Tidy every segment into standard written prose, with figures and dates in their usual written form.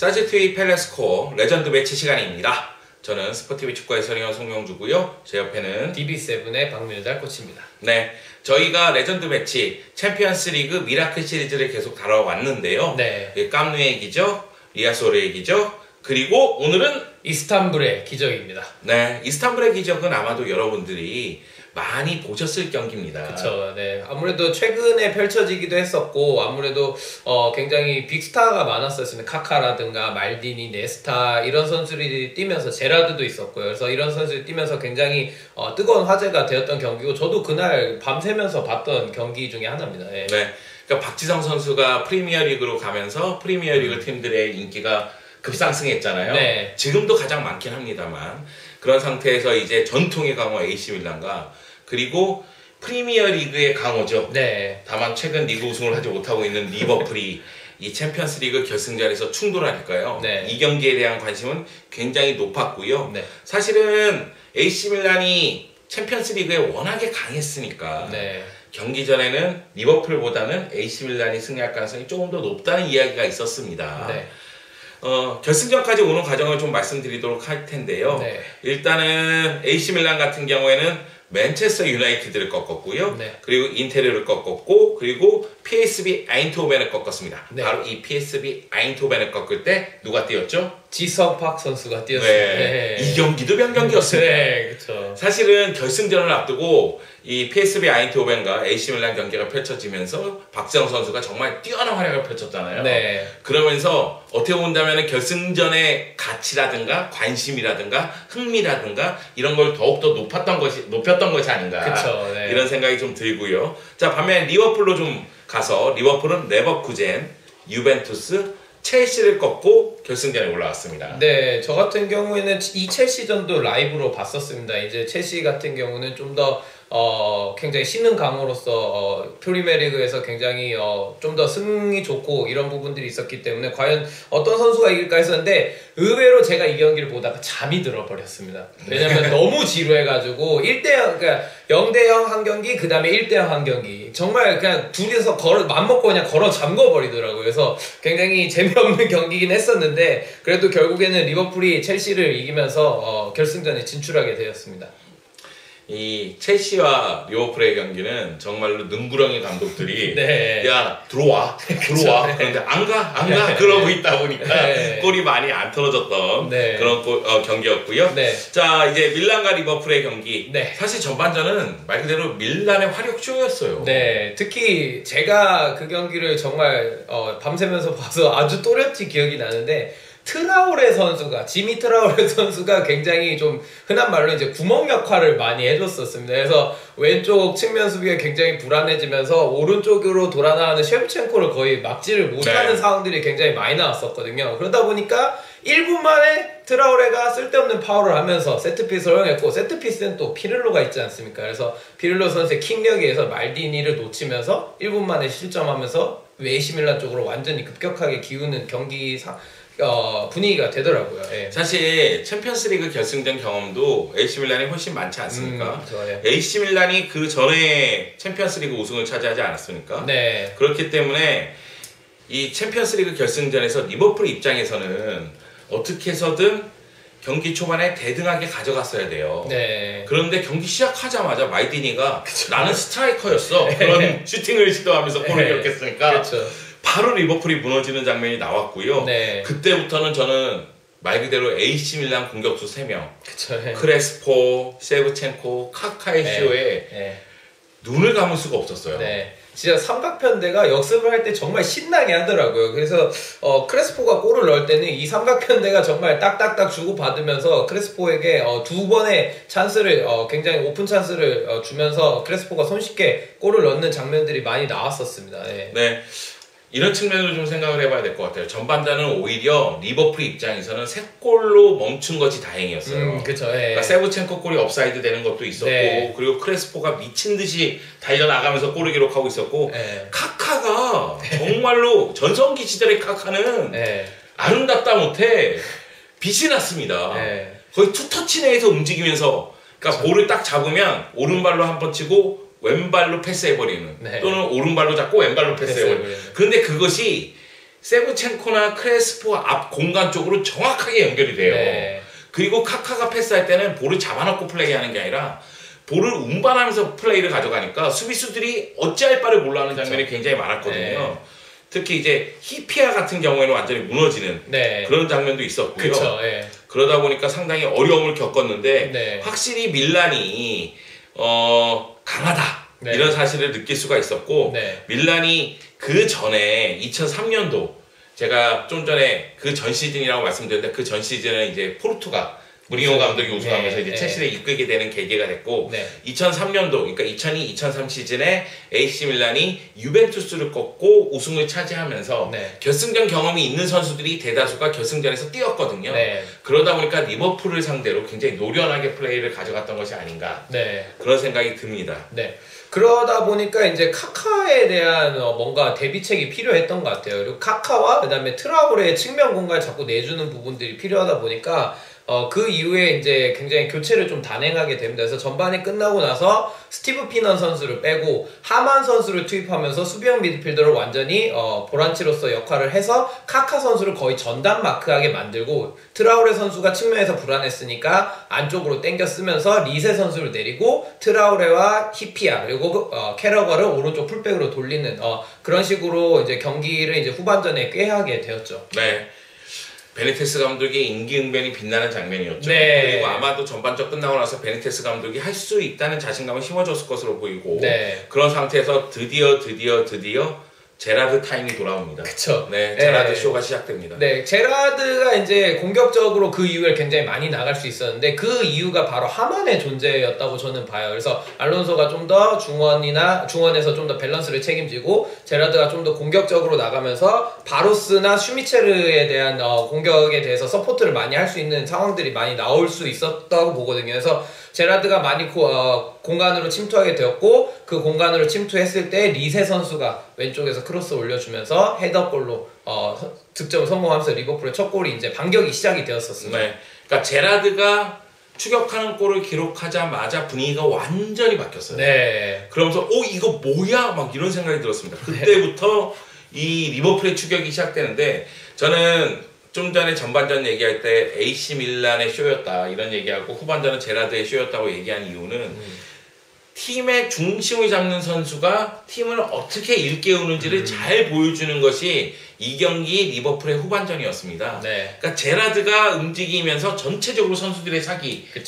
사즈TV 팰레스코어 레전드 매치 시간입니다. 저는 스포티비 축구 해설위원 송영주고요. 제 옆에는 DB7의 박민달 코치입니다. 네, 저희가 레전드 매치 챔피언스 리그 미라클 시리즈를 계속 다뤄왔는데요. 네. 깜누의 기적, 리아소르의 기적, 그리고 오늘은 이스탄불의 기적입니다. 네, 이스탄불의 기적은 아마도 여러분들이 많이 보셨을 경기입니다. 그쵸. 네. 아무래도 최근에 펼쳐지기도 했었고, 아무래도 굉장히 빅스타가 많았었습니다. 카카라든가 말디니, 네스타 이런 선수들이 뛰면서 제라드도 있었고요. 그래서 이런 선수들이 뛰면서 굉장히 뜨거운 화제가 되었던 경기고, 저도 그날 밤새면서 봤던 경기 중에 하나입니다. 네. 네. 그러니까 박지성 선수가 프리미어리그로 가면서 프리미어리그 팀들의 인기가 급상승했잖아요. 네. 지금도 가장 많긴 합니다만 그런 상태에서 이제 전통의 강호 AC 밀란과 그리고 프리미어리그의 강호죠. 네. 다만 최근 리그 우승을 하지 못하고 있는 리버풀이 이 챔피언스리그 결승전에서 충돌하니까요. 네. 이 경기에 대한 관심은 굉장히 높았고요. 네. 사실은 AC 밀란이 챔피언스리그에 워낙에 강했으니까 네. 경기 전에는 리버풀보다는 AC 밀란이 승리할 가능성이 조금 더 높다는 이야기가 있었습니다. 네. 결승전까지 오는 과정을 좀 말씀드리도록 할 텐데요. 네. 일단은 AC 밀란 같은 경우에는 맨체스터 유나이티드를 꺾었고요. 네. 그리고 인테르를 꺾었고, 그리고 PSV 아인트호벤을 꺾었습니다. 네. 바로 이 PSV 아인트호벤을 꺾을 때 누가 뛰었죠? 지성팍 선수가 뛰었습니다. 네. 이 경기도 명경기였습니다. 네, 그렇죠. 사실은 결승전을 앞두고 이 PSV 아인트호벤과 AC 밀란 경기가 펼쳐지면서 박지성 선수가 정말 뛰어난 활약을 펼쳤잖아요. 네. 그러면서 어떻게 본다면 결승전의 가치라든가 관심이라든가 흥미라든가 이런 걸 더욱더 높였던 것이 아닌가. 그쵸, 네. 이런 생각이 좀 들고요. 자, 반면 리버풀로 좀 가서 리버풀은 레버쿠젠, 유벤투스, 첼시를 꺾고 결승전에 올라왔습니다. 네, 저 같은 경우에는 이 첼시전도 라이브로 봤었습니다. 이제 첼시 같은 경우는 좀 더 굉장히 신흥 강호로서 프리미어리그에서 굉장히 좀 더 승이 좋고 이런 부분들이 있었기 때문에 과연 어떤 선수가 이길까 했었는데 의외로 제가 이 경기를 보다가 잠이 들어버렸습니다. 왜냐면 너무 지루해가지고 1대0, 그러니까 0대0 한 경기, 그 다음에 1대0 한 경기. 정말 그냥 둘이서 맘먹고 그냥 걸어 잠궈버리더라고요. 그래서 굉장히 재미없는 경기긴 했었는데 그래도 결국에는 리버풀이 첼시를 이기면서 결승전에 진출하게 되었습니다. 이 첼시와 리버풀의 경기는 정말로 능구렁이 감독들이 네. 야 들어와 그런데 안 가 그러고 있다 보니까 네. 골이 많이 안 틀어졌던 네. 그런 경기였고요. 네. 자, 이제 밀란과 리버풀의 경기. 네. 사실 전반전은 말 그대로 밀란의 화력쇼였어요. 네, 특히 제가 그 경기를 정말 밤새면서 봐서 아주 또렷이 기억이 나는데 트라오레 선수가, 지미 트라오레 선수가 굉장히 좀 흔한 말로 이제 구멍 역할을 많이 해줬었습니다. 그래서 왼쪽 측면 수비가 굉장히 불안해지면서 오른쪽으로 돌아 나가는 셰프첸코를 거의 막지를 못하는 네. 상황들이 굉장히 많이 나왔었거든요. 그러다 보니까 1분 만에 트라오레가 쓸데없는 파울을 하면서 세트피스를 허용했고, 세트피스는 또 피를로가 있지 않습니까? 그래서 피를로 선수의 킥력에 의해서 말디니를 놓치면서 1분 만에 실점하면서 AC 밀란 쪽으로 완전히 급격하게 기우는 경기 분위기가 되더라고요. 예. 사실 챔피언스리그 결승전 경험도 AC 밀란이 훨씬 많지 않습니까? 예. AC 밀란이 그 전에 챔피언스리그 우승을 차지하지 않았습니까? 네. 그렇기 때문에 이 챔피언스리그 결승전에서 리버풀 입장에서는 어떻게 해서든 경기 초반에 대등하게 가져갔어야 돼요. 네. 그런데 경기 시작하자마자 마이디니가 나는 스트라이커였어. 그런 슈팅을 시도하면서 골을 기록했으니까 그쵸. 바로 리버풀이 무너지는 장면이 나왔고요. 네. 그때부터는 저는 말 그대로 AC 밀란 공격수 3명 그쵸. 크레스포, 세브첸코, 카카이쇼에 눈을 감을 수가 없었어요. 네. 진짜 삼각편대가 역습을 할 때 정말 신나게 하더라고요. 그래서 크레스포가 골을 넣을 때는 이 삼각편대가 정말 딱딱딱 주고받으면서 크레스포에게 두 번의 찬스를 굉장히 오픈 찬스를 주면서 크레스포가 손쉽게 골을 넣는 장면들이 많이 나왔었습니다. 네. 네. 이런 측면으로 좀 생각을 해봐야 될 것 같아요. 전반전은 오히려 리버풀 입장에서는 3골로 멈춘 것이 다행이었어요. 그쵸. 예. 그러니까 세브첸코 골이 업사이드 되는 것도 있었고, 네. 그리고 크레스포가 미친 듯이 달려나가면서 골을 기록하고 있었고, 네. 카카가 정말로 전성기 시절의 카카는 아름답다 못해 빛이 났습니다. 거의 투터치 내에서 움직이면서, 그러니까 볼을 딱 잡으면 오른발로 한 번 치고 왼발로 패스해버리는, 또는 오른발로 잡고 왼발로 패스해버리는. 그런데 그것이 세브첸코나 크레스포 앞 공간 쪽으로 정확하게 연결이 돼요. 네. 그리고 카카가 패스할 때는 볼을 잡아놓고 플레이하는 게 아니라 볼을 운반하면서 플레이를 가져가니까 수비수들이 어찌할 바를 몰라 하는 장면이 굉장히 많았거든요. 네. 특히 이제 히피아 같은 경우에는 완전히 무너지는 네. 그런 장면도 있었고요. 그쵸, 네. 그러다 보니까 상당히 어려움을 겪었는데 네. 확실히 밀란이 강하다 네. 이런 사실을 느낄 수가 있었고 네. 밀란이 그 전에 2003년도 제가 좀 전에 그 전 시즌이라고 말씀드렸는데 그 전 시즌은 이제 포르투가 무리뉴 감독이 우승하면서 네, 이제 첼시를 이끌게 되는 계기가 됐고 네. 2003년도 그러니까 2002-2003 시즌에 AC 밀란이 유벤투스를 꺾고 우승을 차지하면서 네. 결승전 경험이 있는 선수들이 대다수가 결승전에서 뛰었거든요. 네. 그러다 보니까 리버풀을 상대로 굉장히 노련하게 플레이를 가져갔던 것이 아닌가 네. 그런 생각이 듭니다. 네. 그러다 보니까 이제 카카에 대한 뭔가 대비책이 필요했던 것 같아요. 그리고 카카와 그다음에 트라우레의 측면 공간을 자꾸 내주는 부분들이 필요하다 보니까 그 이후에 이제 굉장히 교체를 좀 단행하게 됩니다. 그래서 전반이 끝나고 나서 스티브 피넌 선수를 빼고 하만 선수를 투입하면서 수비형 미드필더를 완전히 보란치로서 역할을 해서 카카 선수를 거의 전담 마크하게 만들고 트라우레 선수가 측면에서 불안했으니까 안쪽으로 당겨 쓰면서 리세 선수를 내리고 트라우레와 히피아 그리고 캐러거를 오른쪽 풀백으로 돌리는 그런 식으로 이제 경기를 이제 후반전에 꾀하게 되었죠. 네. 베니테스 감독의 임기응변이 빛나는 장면이었죠. 네. 그리고 아마도 전반전 끝나고 나서 베니테스 감독이 할 수 있다는 자신감을 심어줬을 것으로 보이고 네. 그런 상태에서 드디어 제라드 타임이 돌아옵니다. 그쵸. 네, 제라드 쇼가 시작됩니다. 네, 제라드가 이제 공격적으로 그 이후에 굉장히 많이 나갈 수 있었는데 그 이유가 바로 하만의 존재였다고 저는 봐요. 그래서 알론소가 좀 더 중원에서 좀 더 밸런스를 책임지고 제라드가 좀 더 공격적으로 나가면서 바로스나 슈미체르에 대한 공격에 대해서 서포트를 많이 할 수 있는 상황들이 많이 나올 수 있었다고 보거든요. 그래서 제라드가 많이 공간으로 침투하게 되었고 그 공간으로 침투했을 때 리세 선수가 왼쪽에서 크로스 올려주면서 헤더골로 득점을 성공하면서 리버풀의 첫 골이 이제 반격이 시작이 되었었습니다. 네. 그러니까 제라드가 추격하는 골을 기록하자마자 분위기가 완전히 바뀌었어요. 네. 그러면서 이거 뭐야? 막 이런 생각이 들었습니다. 그때부터 이 리버풀의 추격이 시작되는데 저는 좀 전에 전반전 얘기할 때 AC 밀란의 쇼였다 이런 얘기하고 후반전은 제라드의 쇼였다고 얘기한 이유는 팀의 중심을 잡는 선수가 팀을 어떻게 일깨우는지를 잘 보여주는 것이 이 경기 리버풀의 후반전이었습니다. 네. 그러니까 제라드가 움직이면서 전체적으로 선수들의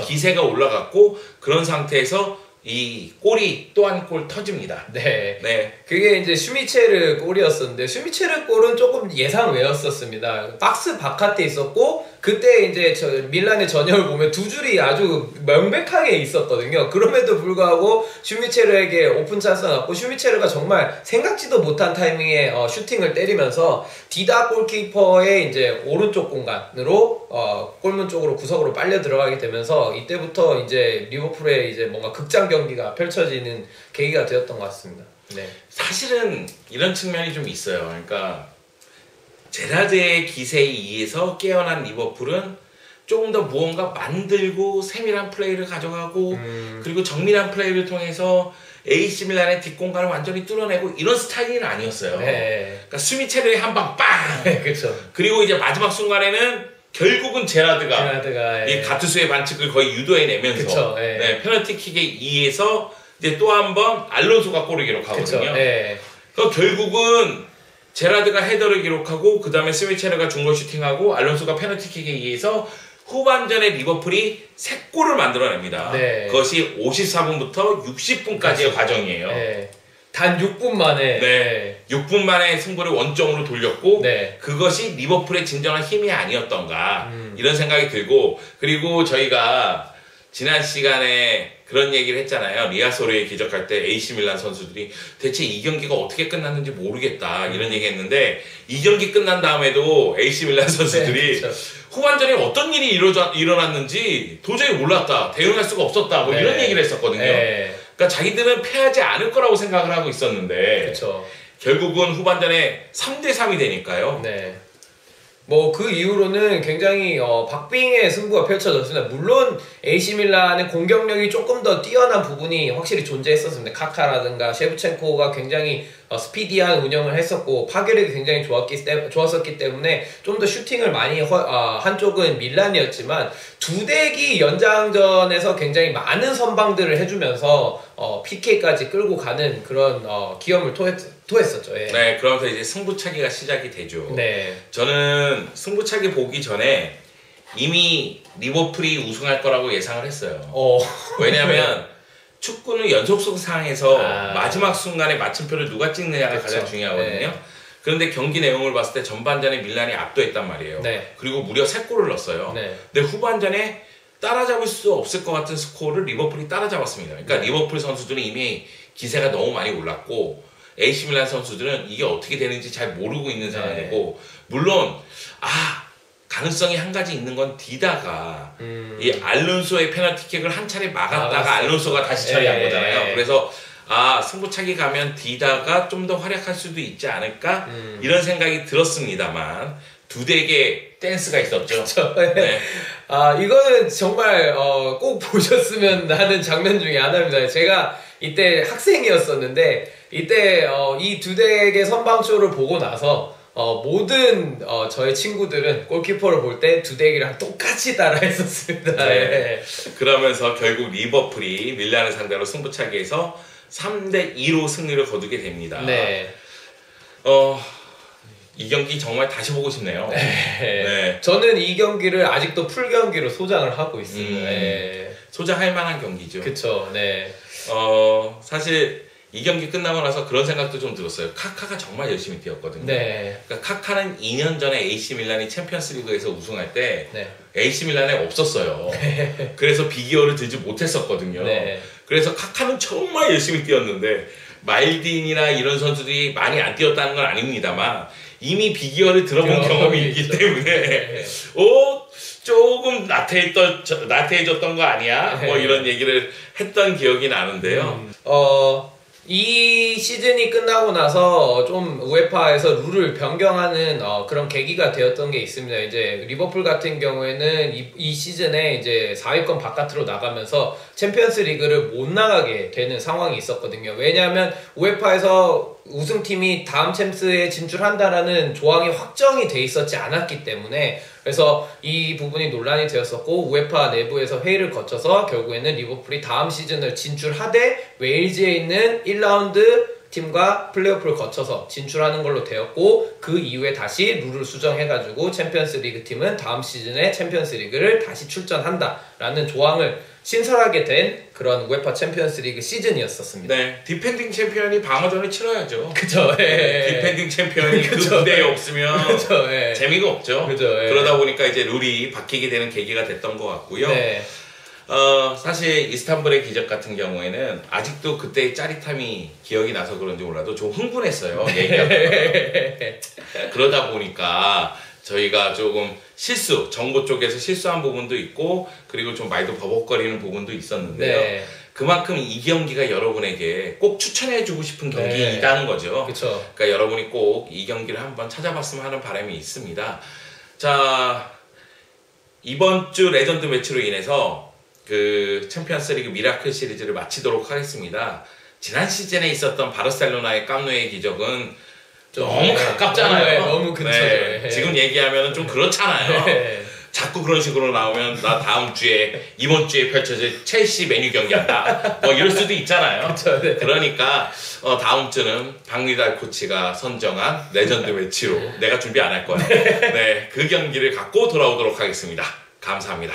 기세가 올라갔고 그런 상태에서 이 골이 또 한 골 터집니다. 네. 네. 그게 이제 슈미체르 골이었었는데 슈미체르 골은 조금 예상 외였었습니다. 박스 바깥에 있었고 그때 이제 밀란의 전열을 보면 두 줄이 아주 명백하게 있었거든요. 그럼에도 불구하고 슈미체르에게 오픈 찬스가 났고 슈미체르가 정말 생각지도 못한 타이밍에 슈팅을 때리면서 디다 골키퍼의 이제 오른쪽 공간으로 골문 쪽으로 구석으로 빨려 들어가게 되면서 이때부터 이제 리버풀의 이제 뭔가 극장 경기가 펼쳐지는 계기가 되었던 것 같습니다. 네. 사실은 이런 측면이 좀 있어요. 그러니까 제라드의 기세에 의해서 깨어난 리버풀은 조금 더 무언가 만들고 세밀한 플레이를 가져가고 그리고 정밀한 플레이를 통해서 AC 밀란의 뒷공간을 완전히 뚫어내고 이런 스타일은 아니었어요. 네. 그러니까 수미체르의 한 방 빵! 네, 그렇죠. 그리고 이제 마지막 순간에는 결국은 제라드가 이 가투스의 반칙을 거의 유도해내면서 네, 페널티킥에 의해서 이제 또 한 번 알론소가 골을 기록하거든요. 그래서 결국은 제라드가 헤더를 기록하고 그 다음에 스미체르가 중거리 슈팅하고 알론소가 페널티킥에 의해서 후반전에 리버풀이 3골을 만들어냅니다. 네. 그것이 54분부터 60분까지의 과정이에요. 네. 단 6분 만에 네. 6분 만에 승부를 원점으로 돌렸고 네. 그것이 리버풀의 진정한 힘이 아니었던가 이런 생각이 들고 그리고 저희가 지난 시간에 그런 얘기를 했잖아요. 리아소르에 기적할 때 AC 밀란 선수들이 대체 이 경기가 어떻게 끝났는지 모르겠다 이런 얘기 했는데 이 경기 끝난 다음에도 AC 밀란 선수들이 네, 그렇죠. 후반전에 어떤 일이 일어났는지 도저히 몰랐다. 대응할 수가 없었다. 뭐 네. 이런 얘기를 했었거든요. 네. 그러니까 자기들은 패하지 않을 거라고 생각을 하고 있었는데 그쵸. 결국은 후반전에 3대3이 되니까요. 네. 뭐 그 이후로는 굉장히 박빙의 승부가 펼쳐졌습니다. 물론 AC 밀란의 공격력이 조금 더 뛰어난 부분이 확실히 존재했었습니다. 카카라든가 셰브첸코가 굉장히 스피디한 운영을 했었고 파괴력이 굉장히 좋았었기 때문에 좀 더 슈팅을 많이 한 쪽은 밀란이었지만 두 덱이 연장전에서 굉장히 많은 선방들을 해주면서 PK까지 끌고 가는 그런 기염을 토했었죠. 예. 네, 그러면서 이제 승부차기가 시작이 되죠. 네. 저는 승부차기 보기 전에 이미 리버풀이 우승할 거라고 예상을 했어요. 왜냐하면 축구는 연속성 상황에서 마지막 순간에 마침표를 누가 찍느냐가 그렇죠. 가장 중요하거든요. 네. 그런데 경기 내용을 봤을 때 전반전에 밀란이 압도했단 말이에요. 네. 그리고 무려 3골을 넣었어요. 네. 근데 후반전에 따라잡을 수 없을 것 같은 스코어를 리버풀이 따라잡았습니다. 그러니까 네. 리버풀 선수들은 이미 기세가 너무 많이 올랐고 AC 밀란 선수들은 이게 어떻게 되는지 잘 모르고 있는 상황이고 물론 가능성이 한 가지 있는 건 디다가 이 알론소의 페널티킥을 한 차례 막았다가 알론소가 다시 처리한 거잖아요. 그래서 승부차기 가면 디다가 좀 더 활약할 수도 있지 않을까 이런 생각이 들었습니다만 두 덱의 댄스가 있었죠. 네. 이거는 정말 꼭 보셨으면 하는 장면 중에 하나입니다. 제가 이때 학생이었었는데 이때 이 두 덱의 선방쇼를 보고 나서 모든 저의 친구들은 골키퍼를 볼 때 두 덱이랑 똑같이 따라 했었습니다. 네. 그러면서 결국 리버풀이 밀란을 상대로 승부차기에서 3대2로 승리를 거두게 됩니다. 네. 이 경기 정말 다시 보고 싶네요. 네. 저는 이 경기를 아직도 풀 경기로 소장을 하고 있습니다. 네. 소장할 만한 경기죠. 그쵸. 네. 사실 이 경기 끝나고 나서 그런 생각도 좀 들었어요. 카카가 정말 열심히 뛰었거든요. 네. 그러니까 카카는 2년 전에 AC 밀란이 챔피언스리그에서 우승할 때 AC 밀란에 없었어요. 그래서 비기어를 들지 못했었거든요. 네. 그래서 카카는 정말 열심히 뛰었는데 말딘이나 이런 선수들이 많이 안 뛰었다는 건 아닙니다만 이미 비기어를 들어본 경험이 있기 때문에 조금 나태해졌던 거 아니야? 뭐 이런 얘기를 했던 기억이 나는데요. 이 시즌이 끝나고 나서 좀 우에파에서 룰을 변경하는 그런 계기가 되었던 게 있습니다. 이제 리버풀 같은 경우에는 이 시즌에 이제 4위권 바깥으로 나가면서 챔피언스 리그를 못 나가게 되는 상황이 있었거든요. 왜냐하면 우에파에서 우승팀이 다음 챔스에 진출한다라는 조항이 확정이 돼 있었지 않았기 때문에 그래서 이 부분이 논란이 되었었고 우에파 내부에서 회의를 거쳐서 결국에는 리버풀이 다음 시즌을 진출하되 웨일즈에 있는 1라운드 팀과 플레이오프를 거쳐서 진출하는 걸로 되었고 그 이후에 다시 룰을 수정해가지고 챔피언스 리그 팀은 다음 시즌에 챔피언스 리그를 다시 출전한다라는 조항을 신설하게 된 그런 우에파 챔피언스 리그 시즌이었었습니다. 네, 디펜딩 챔피언이 방어전을 치러야죠. 그쵸. 디펜딩 챔피언이 그 무대에 없으면 그쵸, 재미가 없죠. 그쵸, 그러다 보니까 이제 룰이 바뀌게 되는 계기가 됐던 것 같고요. 네. 사실 이스탄불의 기적 같은 경우에는 아직도 그때의 짜릿함이 기억이 나서 그런지 몰라도 좀 흥분했어요. 그러다 보니까 저희가 조금 정보 쪽에서 실수한 부분도 있고 그리고 좀 말도 버벅거리는 부분도 있었는데요. 네. 그만큼 이 경기가 여러분에게 꼭 추천해주고 싶은 경기이라는 거죠. 그쵸. 그러니까 여러분이 꼭 이 경기를 한번 찾아봤으면 하는 바람이 있습니다. 자, 이번 주 레전드 매치로 인해서 그 챔피언스리그 미라클 시리즈를 마치도록 하겠습니다. 지난 시즌에 있었던 바르셀로나의 깜누의 기적은 너무 가깝잖아요. 너무 근처죠. 지금 얘기하면 좀 그렇잖아요. 자꾸 그런 식으로 나오면 나 다음 주에 이번 주에 펼쳐질 첼시 메뉴 경기한다 뭐 이럴 수도 있잖아요. 그쵸, 그러니까 다음 주는 박리달 코치가 선정한 레전드 매치로 내가 준비 안 할 거야. 그 경기를 갖고 돌아오도록 하겠습니다. 감사합니다.